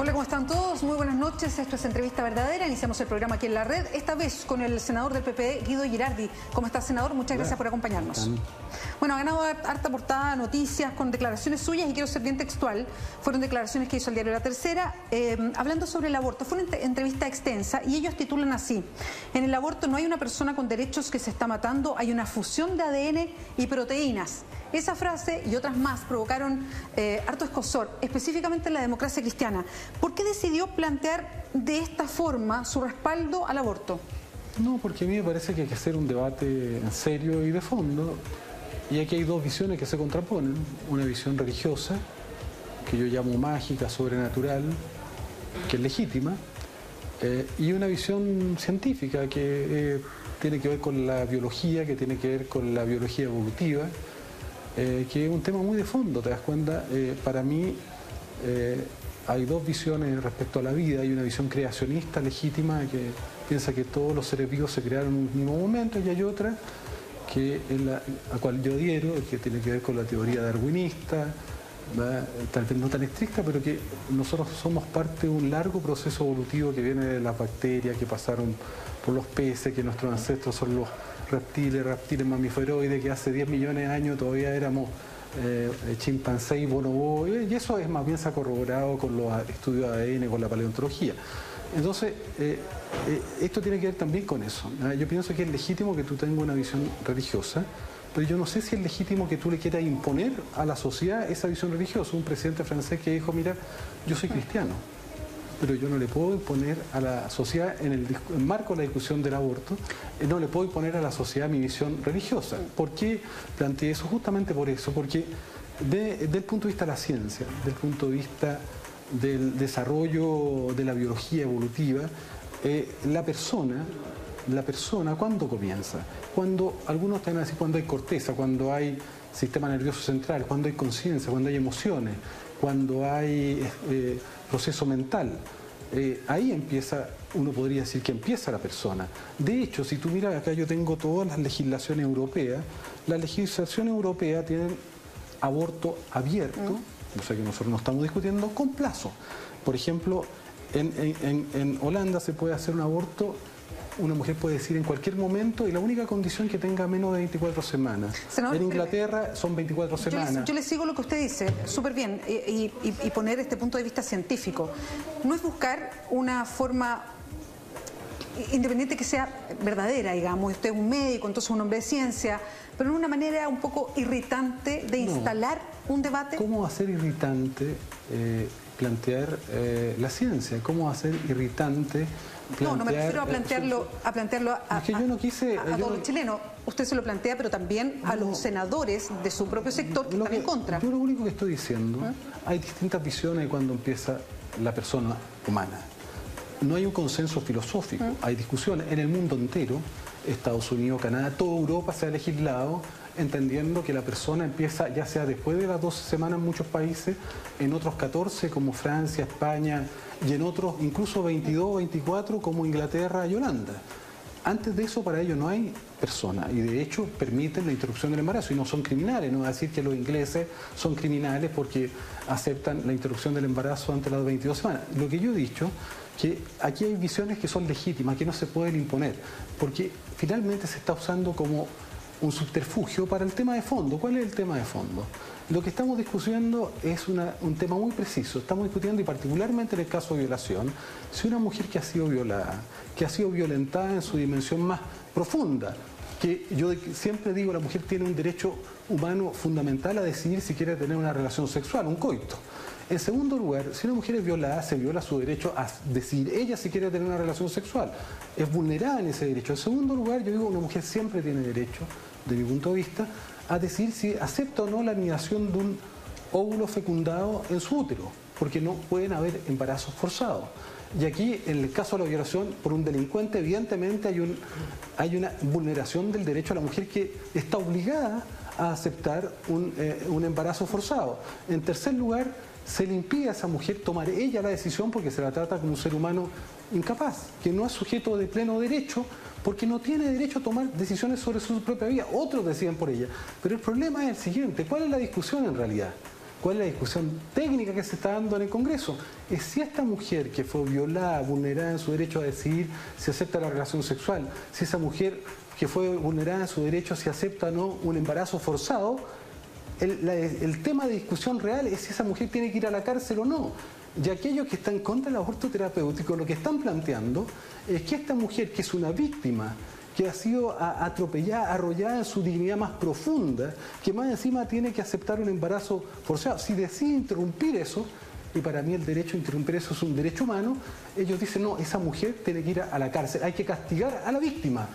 Hola, ¿cómo están todos? Muy buenas noches. Esto es Entrevista Verdadera. Iniciamos el programa aquí en la red, esta vez con el senador del PPD, Guido Girardi. ¿Cómo está, senador? Muchas gracias por acompañarnos. Bueno, ha ganado harta portada, noticias con declaraciones suyas y quiero ser bien textual. Fueron declaraciones que hizo el diario La Tercera, hablando sobre el aborto. Fue una entrevista extensa y ellos titulan así: en el aborto no hay una persona con derechos que se está matando, hay una fusión de ADN y proteínas. Esa frase y otras más provocaron harto escozor, específicamente en la democracia cristiana. ¿Por qué decidió plantear de esta forma su respaldo al aborto? No, porque a mí me parece que hay que hacer un debate en serio y de fondo. Y aquí hay dos visiones que se contraponen. Una visión religiosa, que yo llamo mágica, sobrenatural, que es legítima, y una visión científica que tiene que ver con la biología, que tiene que ver con la biología evolutiva, que es un tema muy de fondo, ¿te das cuenta? Para mí hay dos visiones respecto a la vida. Hay una visión creacionista legítima que piensa que todos los seres vivos se crearon en un mismo momento, y hay otra que es a cual yo adhiero, que tiene que ver con la teoría darwinista, ¿verdad? Tal vez no tan estricta, pero que nosotros somos parte de un largo proceso evolutivo que viene de las bacterias que pasaron por los peces, que nuestros ancestros son los reptiles mamíferoides, que hace 10 millones de años todavía éramos chimpancé y bonobo, y eso es más bien se ha corroborado con los estudios de ADN, con la paleontología. Entonces, esto tiene que ver también con eso. Yo pienso que es legítimo que tú tengas una visión religiosa, pero yo no sé si es legítimo que tú le quieras imponer a la sociedad esa visión religiosa. Un presidente francés que dijo: mira, yo soy cristiano, pero yo no le puedo imponer a la sociedad, en el marco de la discusión del aborto, no le puedo imponer a la sociedad mi visión religiosa. ¿Por qué planteé eso? Justamente por eso, porque desde el punto de vista de la ciencia, desde el punto de vista del desarrollo de la biología evolutiva, la persona, ¿cuándo comienza? Cuando, algunos están así, cuando hay corteza, cuando hay sistema nervioso central, cuando hay conciencia, cuando hay emociones, cuando hay proceso mental. Ahí empieza, uno podría decir que empieza la persona. De hecho, si tú miras acá, yo tengo todas las legislaciones europeas. La legislación europea tiene aborto abierto, o sea que nosotros no estamos discutiendo, con plazo. Por ejemplo, en Holanda se puede hacer un aborto, una mujer puede decir en cualquier momento, y la única condición que tenga menos de 24 semanas. Senador, en Inglaterra son 24 semanas. Yo le sigo lo que usted dice, súper bien, y poner este punto de vista científico. No es buscar una forma independiente que sea verdadera, digamos. Usted es un médico, entonces un hombre de ciencia, pero en una manera un poco irritante de instalar un debate. ¿Cómo va a ser irritante plantear la ciencia? ¿Cómo va a ser irritante plantear? No me refiero a plantearlo a todos los chilenos. Usted se lo plantea, pero también a los senadores de su propio sector que están en contra. Yo lo único que estoy diciendo, hay distintas visiones de cuando empieza la persona humana. No hay un consenso filosófico, hay discusiones en el mundo entero. Estados Unidos, Canadá, toda Europa se ha legislado entendiendo que la persona empieza ya sea después de las 12 semanas en muchos países, en otros 14 como Francia, España, y en otros incluso 22, 24 como Inglaterra y Holanda. Antes de eso para ellos no hay persona, y de hecho permiten la interrupción del embarazo y no son criminales. No va a decir que los ingleses son criminales porque aceptan la interrupción del embarazo antes de las 22 semanas. Lo que yo he dicho, que aquí hay visiones que son legítimas, que no se pueden imponer, porque finalmente se está usando como un subterfugio para el tema de fondo. ¿Cuál es el tema de fondo? Lo que estamos discutiendo es un tema muy preciso. Estamos discutiendo, y particularmente en el caso de violación, si una mujer que ha sido violada, que ha sido violentada en su dimensión más profunda, que yo siempre digo, la mujer tiene un derecho humano fundamental a decidir si quiere tener una relación sexual, un coito. En segundo lugar, si una mujer es violada, se viola su derecho a decidir ella si quiere tener una relación sexual. Es vulnerada en ese derecho. En segundo lugar, yo digo, una mujer siempre tiene derecho, de mi punto de vista, a decidir si acepta o no la anidación de un óvulo fecundado en su útero, porque no pueden haber embarazos forzados. Y aquí, en el caso de la violación por un delincuente, evidentemente hay una vulneración del derecho a la mujer, que está obligada a aceptar un embarazo forzado. En tercer lugar, se le impide a esa mujer tomar ella la decisión porque se la trata como un ser humano incapaz, que no es sujeto de pleno derecho, porque no tiene derecho a tomar decisiones sobre su propia vida. Otros deciden por ella. Pero el problema es el siguiente: ¿cuál es la discusión en realidad? ¿Cuál es la discusión técnica que se está dando en el Congreso? Es si esta mujer que fue violada, vulnerada en su derecho a decidir si acepta la relación sexual, si esa mujer que fue vulnerada en su derecho si acepta o no un embarazo forzado, el tema de discusión real es si esa mujer tiene que ir a la cárcel o no. Y aquellos que están contra el aborto terapéutico lo que están planteando es que esta mujer, que es una víctima, que ha sido atropellada, arrollada en su dignidad más profunda, que más encima tiene que aceptar un embarazo forzado, si decide interrumpir eso, y para mí el derecho a interrumpir eso es un derecho humano, ellos dicen, no, esa mujer tiene que ir a la cárcel, hay que castigar a la víctima.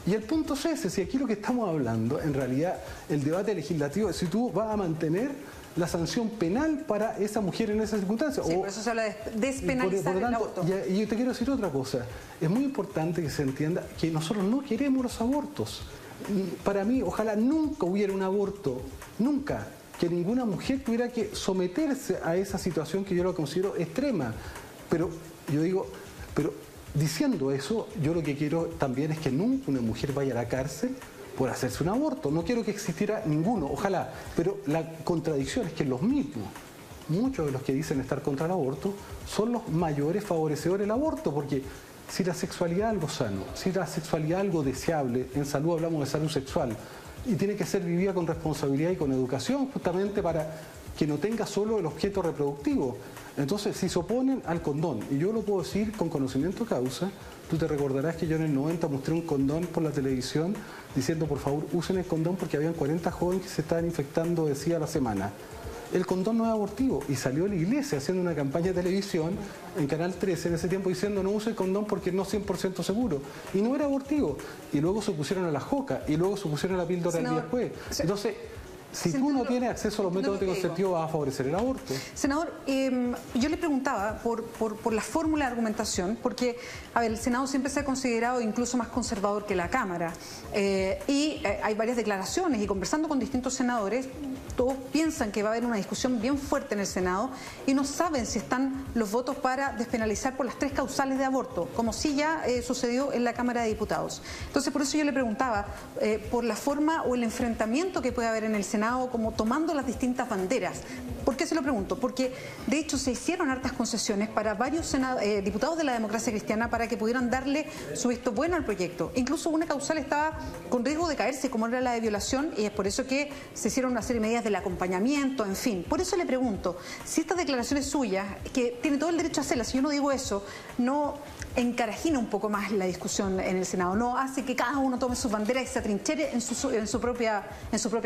Y el punto es ese, si aquí lo que estamos hablando, en realidad, el debate legislativo es si tú vas a mantener la sanción penal para esa mujer en esas circunstancias. Sí, por eso se habla de despenalizar el aborto. Y yo te quiero decir otra cosa. Es muy importante que se entienda que nosotros no queremos los abortos. Para mí, ojalá nunca hubiera un aborto, nunca, que ninguna mujer tuviera que someterse a esa situación que yo lo considero extrema. Pero yo digo, pero diciendo eso, yo lo que quiero también es que nunca una mujer vaya a la cárcel por hacerse un aborto. No quiero que existiera ninguno, ojalá, pero la contradicción es que los mismos, muchos de los que dicen estar contra el aborto, son los mayores favorecedores del aborto, porque si la sexualidad es algo sano, si la sexualidad es algo deseable, en salud hablamos de salud sexual, y tiene que ser vivida con responsabilidad y con educación, justamente para que no tenga solo el objeto reproductivo. Entonces, si se oponen al condón, y yo lo puedo decir con conocimiento de causa, tú te recordarás que yo en el 90 mostré un condón por la televisión diciendo, por favor, usen el condón porque habían 40 jóvenes que se estaban infectando, decía, a la semana. El condón no es abortivo, y salió la iglesia haciendo una campaña de televisión en Canal 13 en ese tiempo diciendo no use el condón porque no es 100% seguro, y no era abortivo, y luego se pusieron a la joca, y luego se pusieron a la píldora el día después. Entonces, si tú no tienes acceso a los métodos anticonceptivos, vas a favorecer el aborto. Senador, yo le preguntaba por la fórmula de argumentación, porque, a ver, el Senado siempre se ha considerado incluso más conservador que la Cámara, y hay varias declaraciones, y conversando con distintos senadores, todos piensan que va a haber una discusión bien fuerte en el Senado, y no saben si están los votos para despenalizar por las 3 causales de aborto, como sí ya sucedió en la Cámara de Diputados. Entonces, por eso yo le preguntaba, por la forma o el enfrentamiento que puede haber en el Senado, como tomando las distintas banderas. ¿Por qué se lo pregunto? Porque de hecho se hicieron hartas concesiones para varios diputados de la democracia cristiana para que pudieran darle su visto bueno al proyecto. Incluso una causal estaba con riesgo de caerse, como era la de violación, y es por eso que se hicieron una serie de medidas del acompañamiento, en fin. Por eso le pregunto, si estas declaraciones suyas, que tiene todo el derecho a hacerlas, si yo no digo eso, no encarajina un poco más la discusión en el Senado, no hace que cada uno tome sus banderas y se atrinchere en su propia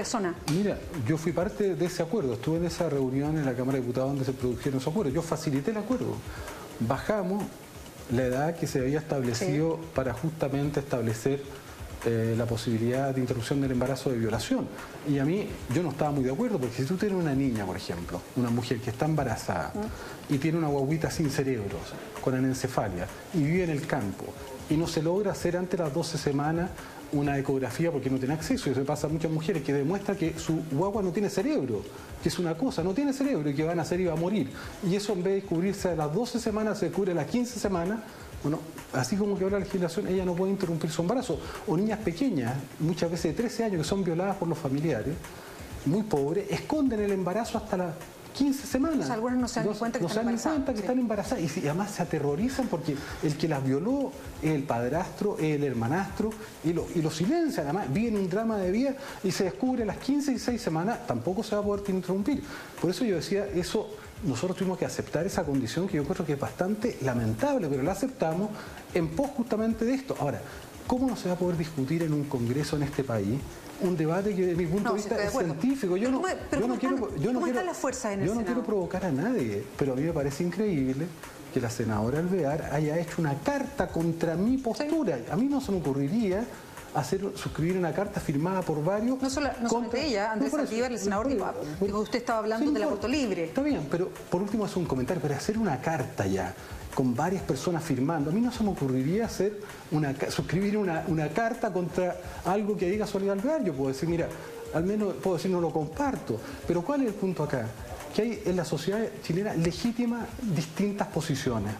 zona. Mira, yo fui parte de ese acuerdo, estuve en esa reunión en la Cámara de Diputados donde se produjeron esos acuerdos, yo facilité el acuerdo, bajamos la edad que se había establecido para justamente establecer la posibilidad de interrupción del embarazo de violación. Y a mí, yo no estaba muy de acuerdo, porque si tú tienes una niña, por ejemplo, una mujer que está embarazada y tiene una guaguita sin cerebros, con anencefalia, y vive en el campo, y no se logra hacer antes de las 12 semanas una ecografía porque no tiene acceso, y eso pasa a muchas mujeres, que demuestra que su guagua no tiene cerebro, que es una cosa, no tiene cerebro y que van a nacer y va a morir. Y eso, en vez de cubrirse a las 12 semanas, se cubre a las 15 semanas. Bueno, así como que ahora la legislación, ella no puede interrumpir su embarazo. O niñas pequeñas, muchas veces de 13 años, que son violadas por los familiares, muy pobres, esconden el embarazo hasta las 15 semanas. O sea, algunas no se dan cuenta que están embarazadas. Y además se aterrorizan porque el que las violó es el padrastro, es el hermanastro, y lo silencian. Además, viene un drama de vida y se descubre a las 15 y 16 semanas, tampoco se va a poder interrumpir. Por eso yo decía, eso nosotros tuvimos que aceptar esa condición que yo creo que es bastante lamentable, pero la aceptamos en pos justamente de esto. Ahora, ¿cómo no se va a poder discutir en un congreso en este país un debate que desde mi punto de vista es científico? Yo no quiero provocar a nadie, pero a mí me parece increíble que la senadora Alvear haya hecho una carta contra mi postura. A mí no se me ocurriría suscribir una carta firmada por varios. No solamente ella, Andrés Saldívar, el senador, dijo, usted estaba hablando del aborto libre. Está bien, pero por último es un comentario, pero hacer una carta ya con varias personas firmando, a mí no se me ocurriría suscribir una carta contra algo que diga Soledad Alvear. Yo puedo decir, mira, al menos puedo decir no lo comparto, pero ¿cuál es el punto acá? Que hay en la sociedad chilena legítimas distintas posiciones.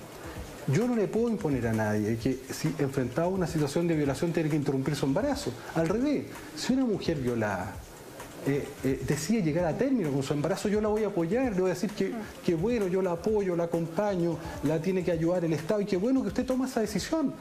Yo no le puedo imponer a nadie que si enfrentado a una situación de violación tiene que interrumpir su embarazo. Al revés, si una mujer violada decide llegar a término con su embarazo, yo la voy a apoyar, le voy a decir que bueno, yo la apoyo, la acompaño, la tiene que ayudar el Estado y qué bueno que usted toma esa decisión.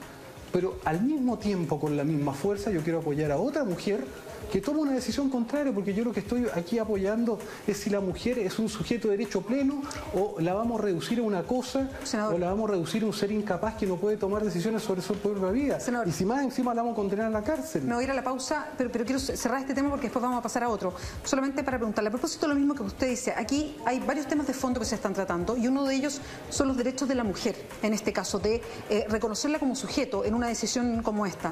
Pero al mismo tiempo, con la misma fuerza, yo quiero apoyar a otra mujer que toma una decisión contraria, porque yo lo que estoy aquí apoyando es si la mujer es un sujeto de derecho pleno o la vamos a reducir a una cosa, senador, o la vamos a reducir a un ser incapaz que no puede tomar decisiones sobre su propia vida. Senador, y si más encima la vamos a condenar a la cárcel. Me voy a ir a la pausa, pero quiero cerrar este tema porque después vamos a pasar a otro. Solamente para preguntarle, a propósito de lo mismo que usted dice, aquí hay varios temas de fondo que se están tratando y uno de ellos son los derechos de la mujer, en este caso, de reconocerla como sujeto en una decisión como esta.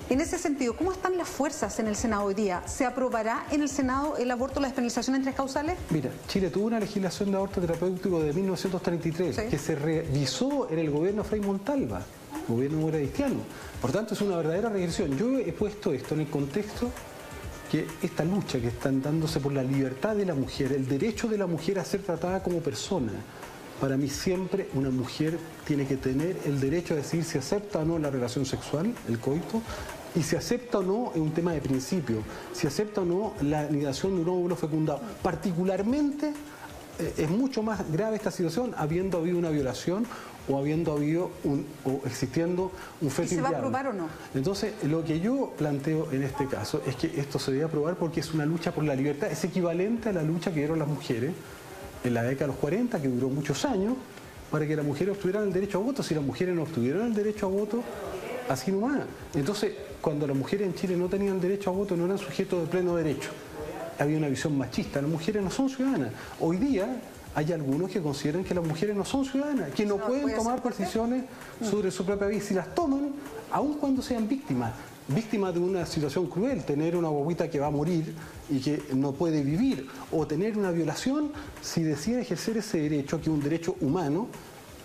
En ese sentido, ¿cómo están las fuerzas en el Senado hoy día? ¿Se aprobará en el Senado el aborto, la despenalización en 3 causales? Mira, Chile tuvo una legislación de aborto terapéutico de 1933 sí, que se revisó en el gobierno Frei Montalva, gobierno moravistiano. Por tanto, es una verdadera regresión. Yo he puesto esto en el contexto que esta lucha que están dándose por la libertad de la mujer, el derecho de la mujer a ser tratada como persona. Para mí siempre una mujer tiene que tener el derecho a decidir si acepta o no la relación sexual, el coito, y si acepta o no es un tema de principio, si acepta o no la anidación de un óvulo fecundado. Particularmente es mucho más grave esta situación habiendo habido una violación o habiendo habido existiendo un feto. ¿Y se va a aprobar o no? Entonces, lo que yo planteo en este caso es que esto se debe aprobar porque es una lucha por la libertad, es equivalente a la lucha que dieron las mujeres en la década de los 40, que duró muchos años, para que las mujeres obtuvieran el derecho a voto. Si las mujeres no obtuvieron el derecho a voto, así nomás. Entonces, cuando las mujeres en Chile no tenían derecho a voto, no eran sujetos de pleno derecho. Había una visión machista, las mujeres no son ciudadanas. Hoy día hay algunos que consideran que las mujeres no son ciudadanas, que no pueden tomar decisiones sobre su propia vida. Si las toman, aun cuando sean víctimas de una situación cruel, tener una guaguita que va a morir y que no puede vivir, o tener una violación, si deciden ejercer ese derecho, que es un derecho humano,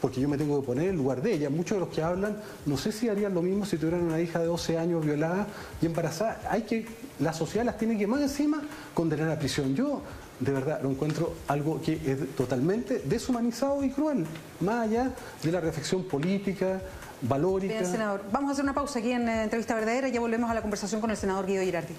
porque yo me tengo que poner en lugar de ella. Muchos de los que hablan, no sé si harían lo mismo si tuvieran una hija de 12 años violada y embarazada. La sociedad las tiene que más encima condenar a prisión. Yo, de verdad, lo encuentro algo que es totalmente deshumanizado y cruel, más allá de la reflexión política, valórica. Bien, senador. Vamos a hacer una pausa aquí en Entrevista Verdadera y ya volvemos a la conversación con el senador Guido Girardi.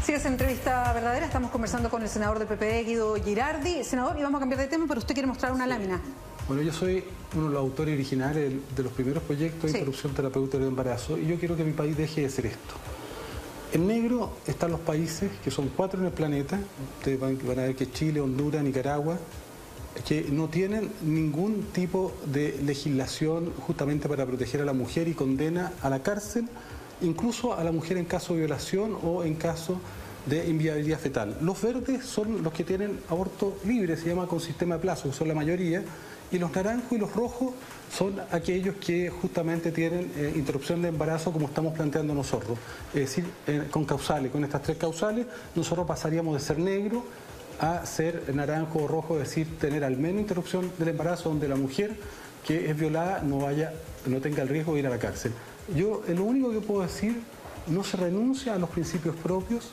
Sigue esa Entrevista Verdadera, estamos conversando con el senador del PPD, Guido Girardi. Senador, y vamos a cambiar de tema, pero usted quiere mostrar una lámina. Bueno, yo soy uno de los autores originales de los primeros proyectos de interrupción terapéutica del embarazo y yo quiero que mi país deje de ser esto. En negro están los países, que son 4 en el planeta, ustedes van a ver que Chile, Honduras, Nicaragua, que no tienen ningún tipo de legislación justamente para proteger a la mujer y condena a la cárcel, incluso a la mujer en caso de violación o en caso de inviabilidad fetal. Los verdes son los que tienen aborto libre, se llama con sistema de plazo, que son la mayoría, y los naranjos y los rojos son aquellos que justamente tienen interrupción de embarazo como estamos planteando nosotros. Es decir, con causales, con estas 3 causales, nosotros pasaríamos de ser negro a ser naranjo o rojo, es decir, tener al menos interrupción del embarazo donde la mujer que es violada no tenga el riesgo de ir a la cárcel. Yo lo único que puedo decir, no se renuncia a los principios propios.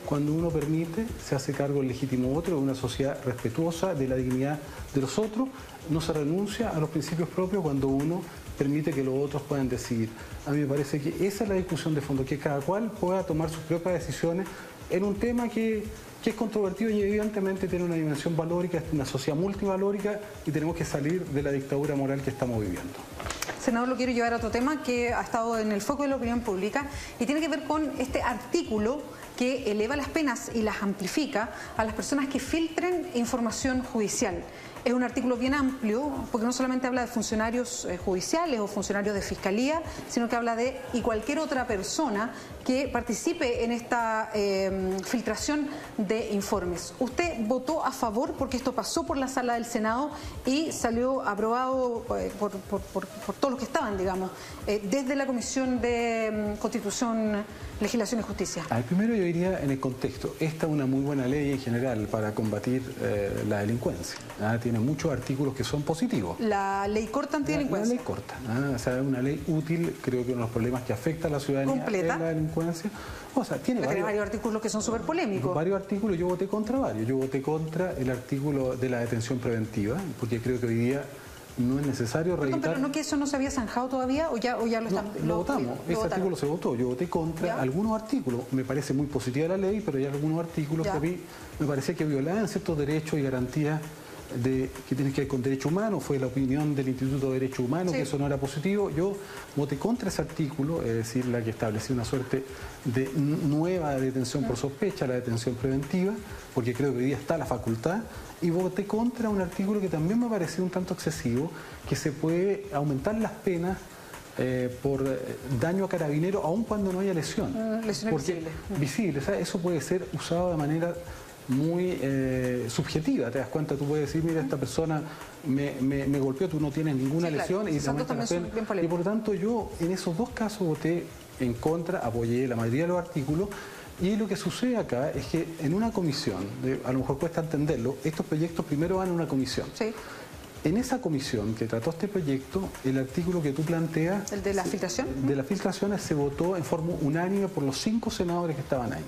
Cuando uno permite, se hace cargo el legítimo voto de una sociedad respetuosa de la dignidad de los otros. No se renuncia a los principios propios cuando uno permite que los otros puedan decidir. A mí me parece que esa es la discusión de fondo, que cada cual pueda tomar sus propias decisiones en un tema que es controvertido y evidentemente tiene una dimensión valórica, es una sociedad multivalórica y tenemos que salir de la dictadura moral que estamos viviendo. Senador, lo quiero llevar a otro tema que ha estado en el foco de la opinión pública y tiene que ver con este artículo que eleva las penas y las amplifica a las personas que filtren información judicial. Es un artículo bien amplio porque no solamente habla de funcionarios judiciales o funcionarios de fiscalía, sino que habla de cualquier otra persona que participe en esta filtración de informes. Usted votó a favor porque esto pasó por la sala del Senado y salió aprobado por todos los que estaban, digamos, desde la Comisión de Constitución, Legislación y Justicia. Primero yo diría en el contexto, esta es una muy buena ley en general para combatir la delincuencia. Tiene muchos artículos que son positivos. La ley corta antidelincuencia. La ley corta, o sea, es una ley útil, creo que uno de los problemas que afecta a la ciudadanía completa. Es la delincuencia. O sea, tiene varios artículos que son súper polémicos. Varios artículos, yo voté contra varios. Yo voté contra el artículo de la detención preventiva, porque creo que hoy día no es necesario reeditar. Pero no, que eso no se había zanjado todavía, o ya lo están... Lo votamos, ese artículo se votó, yo voté contra algunos artículos, me parece muy positiva la ley, pero hay algunos artículos que a mí me parecía que violaban ciertos derechos y garantías que tienen que ver con derechos humanos. Fue la opinión del Instituto de Derechos Humanos que eso no era positivo. Yo voté contra ese artículo, es decir, la que establecía una suerte de nueva detención por sospecha, la detención preventiva, porque creo que hoy día está la facultad, y voté contra un artículo que también me pareció un tanto excesivo, que se puede aumentar las penas por daño a carabinero aun cuando no haya lesión. Lesiones visibles. O sea, eso puede ser usado de manera muy subjetiva, te das cuenta, tú puedes decir, mira, esta persona me golpeó, tú no tienes ninguna lesión y por lo tanto yo en esos dos casos voté en contra, apoyé la mayoría de los artículos. Y lo que sucede acá es que en una comisión, a lo mejor cuesta entenderlo, estos proyectos primero van a una comisión. En esa comisión que trató este proyecto, el artículo que tú planteas... ¿El de las filtraciones? De las filtraciones se votó en forma unánime por los 5 senadores que estaban ahí.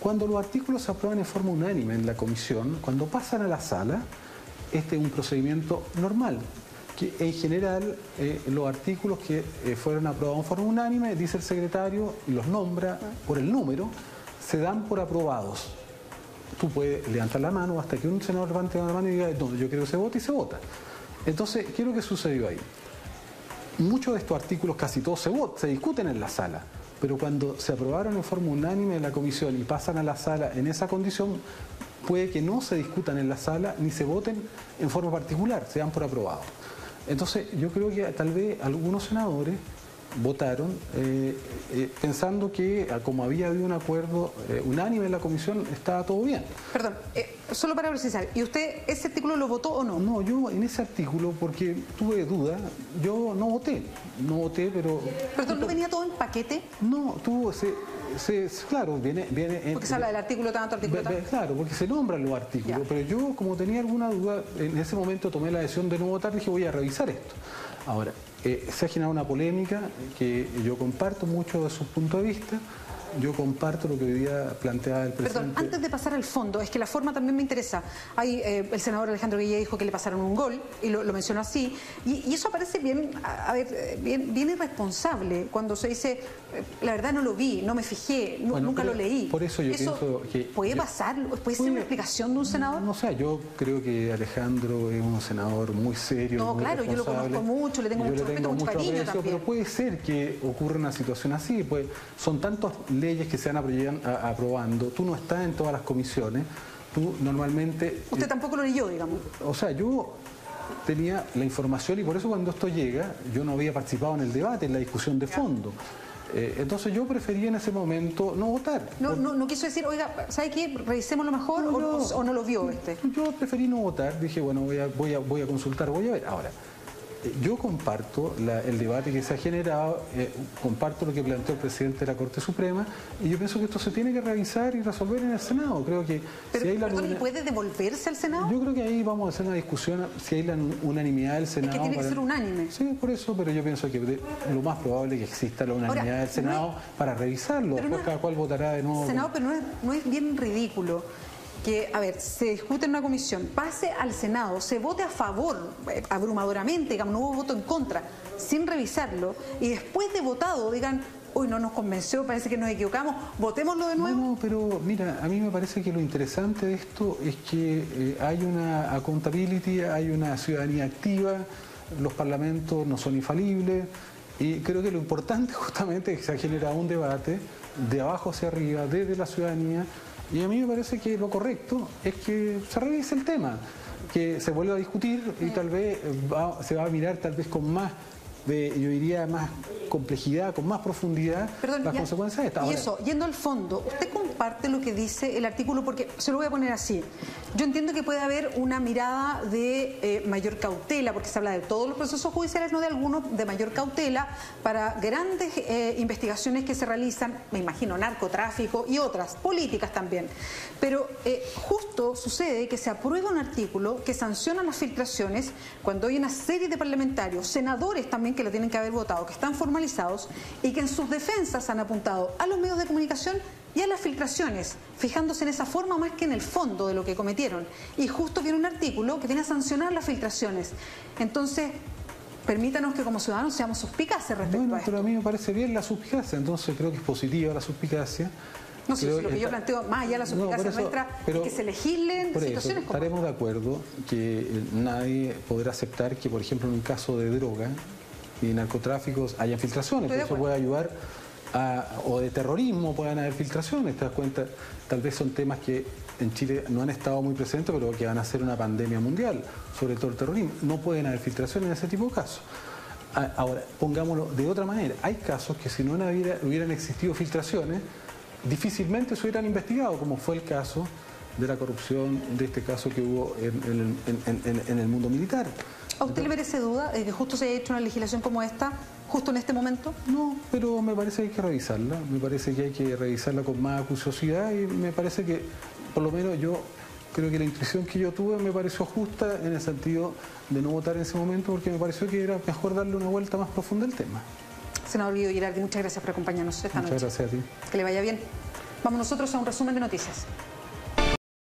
Cuando los artículos se aprueban en forma unánime en la comisión, cuando pasan a la sala, este es un procedimiento normal. Que en general, los artículos que fueron aprobados en forma unánime, dice el secretario, y los nombra por el número, se dan por aprobados. Tú puedes levantar la mano hasta que un senador levante la mano y diga, no, yo quiero que se vote, y se vota. Entonces, ¿qué es lo que sucedió ahí? Muchos de estos artículos, casi todos, se discuten en la sala, pero cuando se aprobaron en forma unánime en la comisión y pasan a la sala en esa condición, puede que no se discutan en la sala ni se voten en forma particular, se dan por aprobados. Entonces, yo creo que tal vez algunos senadores votaron pensando que, como había habido un acuerdo unánime en la comisión, estaba todo bien. Perdón, solo para precisar, ¿y usted ese artículo lo votó o no? No, yo en ese artículo, porque tuve duda, yo no voté, pero... ¿Perdón, no venía todo en paquete? No, claro, viene porque se habla del artículo tanto, artículo tanto. Claro, porque se nombran los artículos, pero yo, como tenía alguna duda, en ese momento tomé la decisión de no votar, dije, voy a revisar esto. Ahora, se ha generado una polémica que yo comparto mucho de su punto de vista, yo comparto lo que hoy día planteaba el presidente. Perdón, antes de pasar al fondo, es que la forma también me interesa. El senador Alejandro Guillé dijo que le pasaron un gol, y lo mencionó así, y eso parece bien irresponsable cuando se dice, la verdad no lo vi, no me fijé, nunca lo leí. Por eso yo pienso que... ¿Puede pasar? ¿Puede ser una explicación de un senador? No sé, yo creo que Alejandro es un senador muy serio, no, muy claro, yo lo conozco mucho, le tengo mucho respeto, mucho cariño también. Pero puede ser que ocurra una situación así, pues son tantos leyes que se van aprobando, tú no estás en todas las comisiones, tú normalmente... Usted tampoco lo leyó, digamos. O sea, yo tenía la información y por eso cuando esto llega, yo no había participado en el debate, en la discusión de fondo. Entonces yo prefería en ese momento no votar. No quiso decir, oiga, ¿sabe qué? ¿Revisémoslo mejor o no lo vio este? Yo preferí no votar, dije, bueno, voy a consultar, voy a ver. Ahora, yo comparto el debate que se ha generado, comparto lo que planteó el presidente de la Corte Suprema, y yo pienso que esto se tiene que revisar y resolver en el Senado. Creo que pero, si hay ¿y puede devolverse al Senado? Yo creo que ahí vamos a hacer una discusión si hay la unanimidad del Senado. Es que tiene que ser unánime. Sí, por eso, pero yo pienso que lo más probable es que exista la unanimidad del Senado para revisarlo. Después cada cual votará de nuevo. Senado, pero no es bien ridículo que, a ver, se discute en una comisión, pase al Senado, se vote a favor, abrumadoramente, digamos, no hubo voto en contra, sin revisarlo, y después de votado digan, uy, no nos convenció, parece que nos equivocamos, votémoslo de nuevo? No, pero mira, a mí me parece que lo interesante de esto es que hay una accountability, hay una ciudadanía activa, los parlamentos no son infalibles, y creo que lo importante justamente es que se ha generado un debate de abajo hacia arriba, desde la ciudadanía. Y a mí me parece que lo correcto es que se revise el tema, que se vuelva a discutir y tal vez se va a mirar tal vez con más, yo diría, más complejidad, con más profundidad, las consecuencias de esta. Y eso, yendo al fondo, ¿usted comparte lo que dice el artículo? Porque se lo voy a poner así. Yo entiendo que puede haber una mirada de mayor cautela, porque se habla de todos los procesos judiciales, no de algunos, de mayor cautela, para grandes investigaciones que se realizan, me imagino, narcotráfico y otras, políticas también. Pero justo sucede que se aprueba un artículo que sanciona las filtraciones cuando hay una serie de parlamentarios, senadores también que lo tienen que haber votado, que están formalizados y que en sus defensas han apuntado a los medios de comunicación y a las filtraciones, fijándose en esa forma más que en el fondo de lo que cometieron. Y justo viene un artículo que viene a sancionar las filtraciones. Entonces, permítanos que como ciudadanos seamos suspicaces respecto a esto. Pero a mí me parece bien la suspicacia, entonces creo que es positiva la suspicacia. No sé, si lo que yo planteo, más allá de la suspicacia nuestra, es que se legislen situaciones como... Estaremos de acuerdo que nadie podrá aceptar que, por ejemplo, en un caso de droga y narcotráficos haya filtraciones, porque eso puede ayudar o de terrorismo puedan haber filtraciones, te das cuenta, tal vez son temas que en Chile no han estado muy presentes, pero que van a ser una pandemia mundial, sobre todo el terrorismo. No pueden haber filtraciones en ese tipo de casos. Ahora, pongámoslo de otra manera, hay casos que si no hubieran existido filtraciones, difícilmente se hubieran investigado, como fue el caso de la corrupción, de este caso que hubo en el mundo militar. ¿A usted le merece duda de que justo se haya hecho una legislación como esta, justo en este momento? No, pero me parece que hay que revisarla, me parece que hay que revisarla con más acuciosidad y me parece que, por lo menos yo creo que la intuición que yo tuve me pareció justa en el sentido de no votar en ese momento porque me pareció que era mejor darle una vuelta más profunda al tema. Senador Guido Girardi, muchas gracias por acompañarnos esta noche. Muchas gracias a ti. Que le vaya bien. Vamos nosotros a un resumen de noticias.